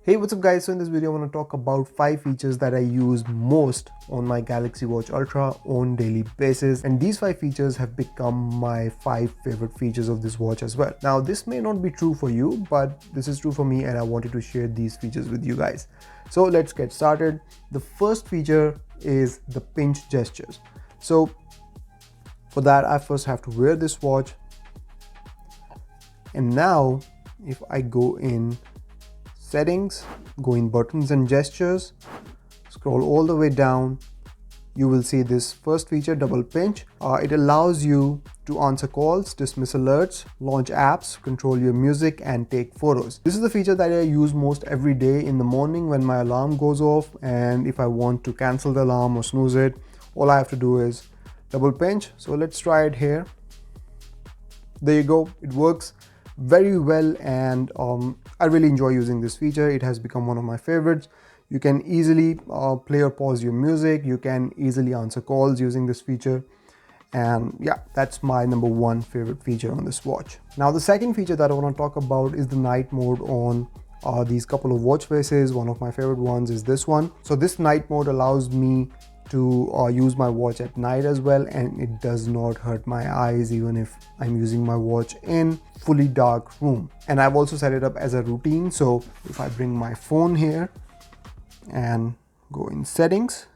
Hey, what's up guys? So in this video I want to talk about 5 features that I use most on my Galaxy Watch Ultra on daily basis, and these 5 features have become my 5 favorite features of this watch as well. Now this may not be true for you, but this is true for me and I wanted to share these features with you guys. So let's get started. The first feature is the pinch gestures. So for that I first have to wear this watch, and now if I go in settings, go in buttons and gestures, scroll all the way down, you will see this first feature, double pinch. It allows you to answer calls, dismiss alerts, launch apps, control your music and take photos. This is the feature that I use most every day in the morning when my alarm goes off, and if I want to cancel the alarm or snooze it, all I have to do is double pinch. So let's try it here. There you go, it works very well, and I really enjoy using this feature. It has become one of my favorites. You can easily play or pause your music, you can easily answer calls using this feature, and yeah, that's my number 1 favorite feature on this watch. Now the second feature that I want to talk about is the night mode on these couple of watch faces. One of my favorite ones is this one. So this night mode allows me to use my watch at night as well, and it does not hurt my eyes even if I'm using my watch in fully dark room. And I've also set it up as a routine. So if I bring my phone here and go in settings,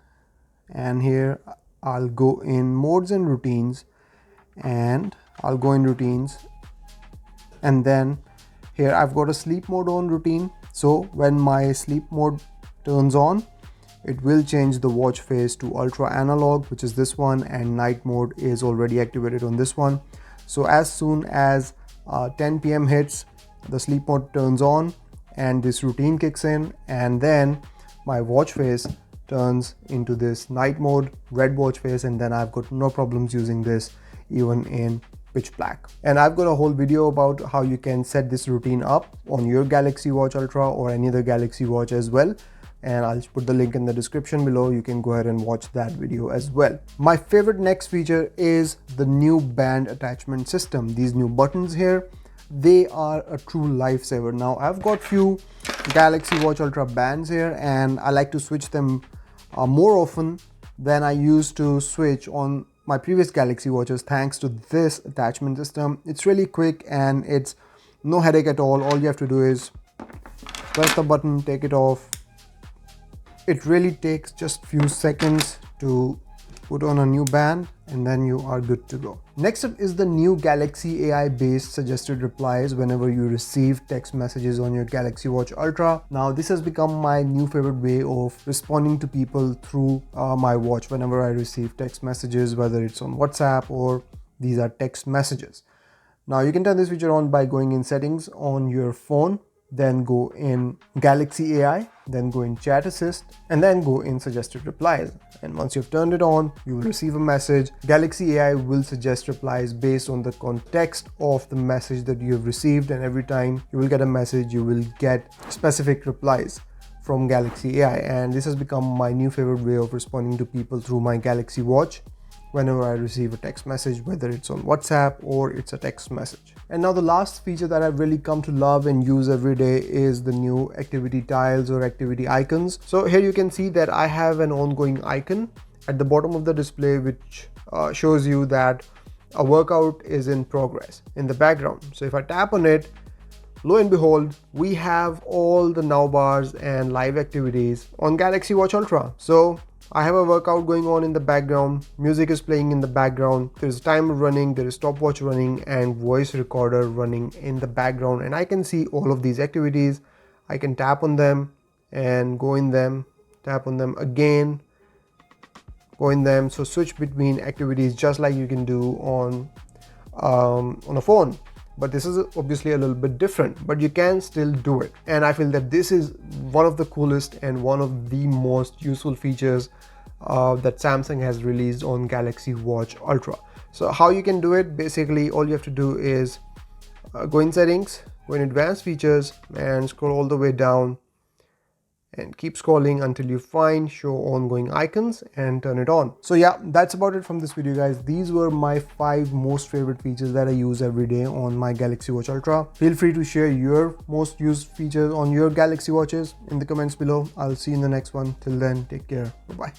and here I'll go in modes and routines, and I'll go in routines, and then here I've got a sleep mode on routine. So when my sleep mode turns on, it will change the watch face to ultra analog, which is this one, and night mode is already activated on this one. So as soon as 10 p.m. hits, the sleep mode turns on and this routine kicks in, and then my watch face turns into this night mode, red watch face, and then I've got no problems using this even in pitch black. And I've got a whole video about how you can set this routine up on your Galaxy Watch Ultra or any other Galaxy Watch as well, and I'll put the link in the description below. You can go ahead and watch that video as well. My favorite next feature is the new band attachment system. These new buttons here, they are a true lifesaver. Now I've got few Galaxy Watch Ultra bands here, and I like to switch them more often than I used to switch on my previous Galaxy watches thanks to this attachment system. It's really quick and it's no headache at all. All you have to do is press the button, take it off. It really takes just few seconds to put on a new band, and then you are good to go. Next up is the new Galaxy AI based suggested replies whenever you receive text messages on your Galaxy Watch Ultra. Now this has become my new favorite way of responding to people through my watch whenever I receive text messages, whether it's on WhatsApp or these are text messages. Now you can turn this feature on by going in settings on your phone, then go in Galaxy AI, then go in chat assist, and then go in suggested replies. And once you've turned it on, you will receive a message. Galaxy AI will suggest replies based on the context of the message that you have received, and every time you will get a message, you will get specific replies from Galaxy AI. And this has become my new favorite way of responding to people through my Galaxy Watch whenever I receive a text message, whether it's on WhatsApp or it's a text message. And now the last feature that I've really come to love and use every day is the new activity tiles or activity icons. So here you can see that I have an ongoing icon at the bottom of the display which shows you that a workout is in progress in the background. So if I tap on it, lo and behold, we have all the now bars and live activities on Galaxy Watch Ultra. So I have a workout going on in the background, music is playing in the background, there's a timer running, there is stopwatch running, and voice recorder running in the background, and I can see all of these activities. I can tap on them and go in them, tap on them again, go in them. So switch between activities just like you can do on a phone. But this is obviously a little bit different, but you can still do it. And I feel that this is one of the coolest and one of the most useful features that Samsung has released on Galaxy Watch Ultra. So how you can do it, basically all you have to do is go in settings, go in advanced features, and scroll all the way down, and keep scrolling until you find show ongoing icons and turn it on. So yeah, that's about it from this video, guys. These were my 5 most favorite features that I use every day on my Galaxy Watch Ultra. Feel free to share your most used features on your Galaxy Watches in the comments below. I'll see you in the next one. Till then, take care. Bye bye.